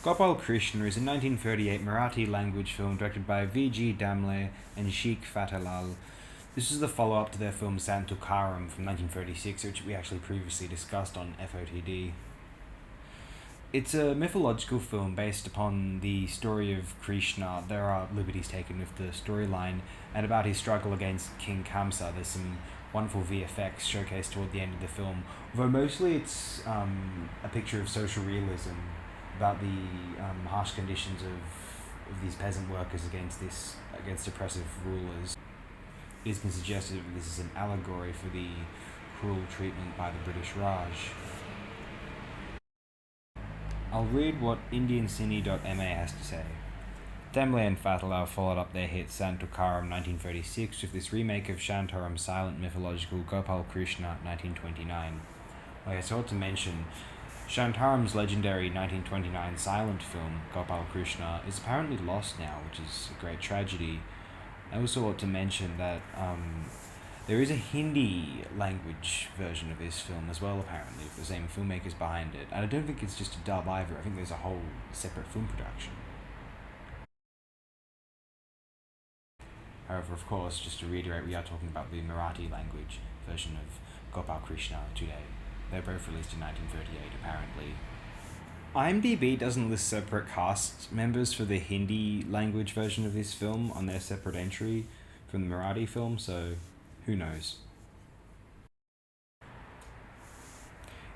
Gopal Krishna is a 1938 Marathi language film directed by V.G. Damle and Sheikh Fattelal. This is the follow-up to their film Santukaram from 1936, which we actually previously discussed on FOTD. It's a mythological film based upon the story of Krishna. There are liberties taken with the storyline, and about his struggle against King Kamsa. There's some wonderful VFX showcased toward the end of the film, although mostly it's a picture of social realism about the harsh conditions of these peasant workers against oppressive rulers. It has been suggested that this is an allegory for the cruel treatment by the British Raj. I'll read what IndianCine.ma has to say. Damle and Fattelal followed up their hit Santukaram 1936 with this remake of Shantaram's silent mythological Gopal Krishna 1929. I ought to mention, Shantaram's legendary 1929 silent film, Gopal Krishna, is apparently lost now, which is a great tragedy. I also ought to mention that there is a Hindi language version of this film as well, apparently, with the same filmmakers behind it. And I don't think it's just a dub either. I think there's a whole separate film production. However, of course, just to reiterate, we are talking about the Marathi language version of Gopal Krishna today. They're both released in 1938, apparently. IMDb doesn't list separate cast members for the Hindi language version of this film on their separate entry from the Marathi film, so who knows.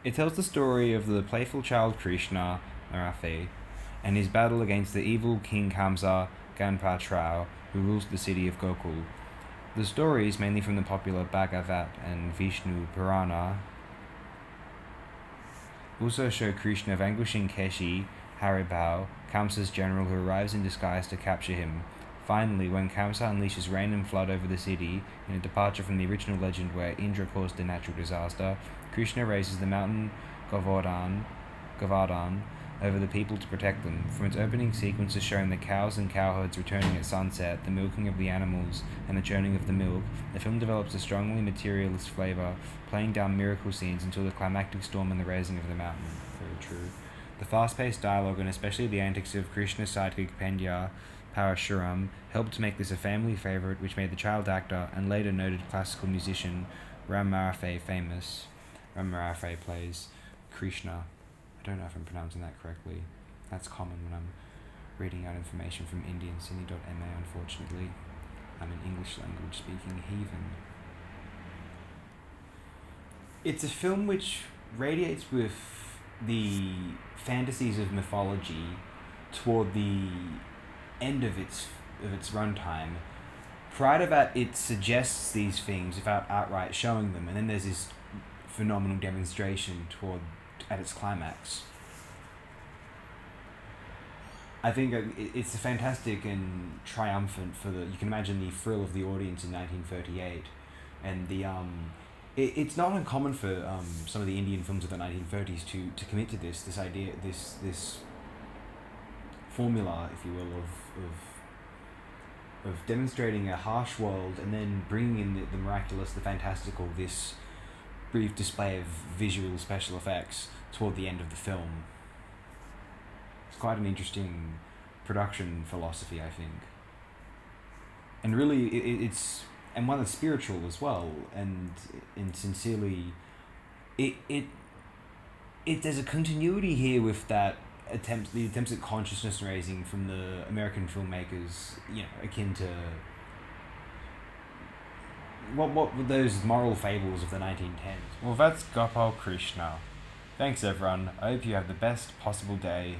It tells the story of the playful child Krishna, Marathi, and his battle against the evil King Kamsa Ganpat Rao, who rules the city of Gokul. The stories, mainly from the popular Bhagavat and Vishnu Purana, also show Krishna vanquishing Keshi, Haribau, Kamsa's general who arrives in disguise to capture him. Finally, when Kamsa unleashes rain and flood over the city, in a departure from the original legend where Indra caused the natural disaster, Krishna raises the mountain Govardhan over the people to protect them. From its opening sequences showing the cows and cowherds returning at sunset, the milking of the animals, and the churning of the milk, the film develops a strongly materialist flavor, playing down miracle scenes until the climactic storm and the raising of the mountain. Very true. The fast-paced dialogue, and especially the antics of Krishna's sidekick Pendya Parashuram, helped to make this a family favorite, which made the child actor and later noted classical musician Ram Marafe famous. Ram Marafe plays Krishna. I don't know if I'm pronouncing that correctly. That's common when I'm reading out information from IndianCine.ma, unfortunately. I'm an English language speaking heathen. It's a film which radiates with the fantasies of mythology toward the end of its runtime. Prior to that, it suggests these things without outright showing them, and then there's this phenomenal demonstration at its climax. I think it's a fantastic and triumphant you can imagine the thrill of the audience in 1938, and it's not uncommon for some of the Indian films of the 1930s to commit to this idea, this formula, if you will, of demonstrating a harsh world and then bringing in the miraculous, the fantastical, this brief display of visual special effects toward the end of the film. It's quite an interesting production philosophy, I think. And really, it's one that's spiritual as well, and sincerely, there's a continuity here with the attempts at consciousness raising from the American filmmakers, akin to what were those moral fables of the 1910s. Well, that's Gopal Krishna. Thanks everyone, I hope you have the best possible day.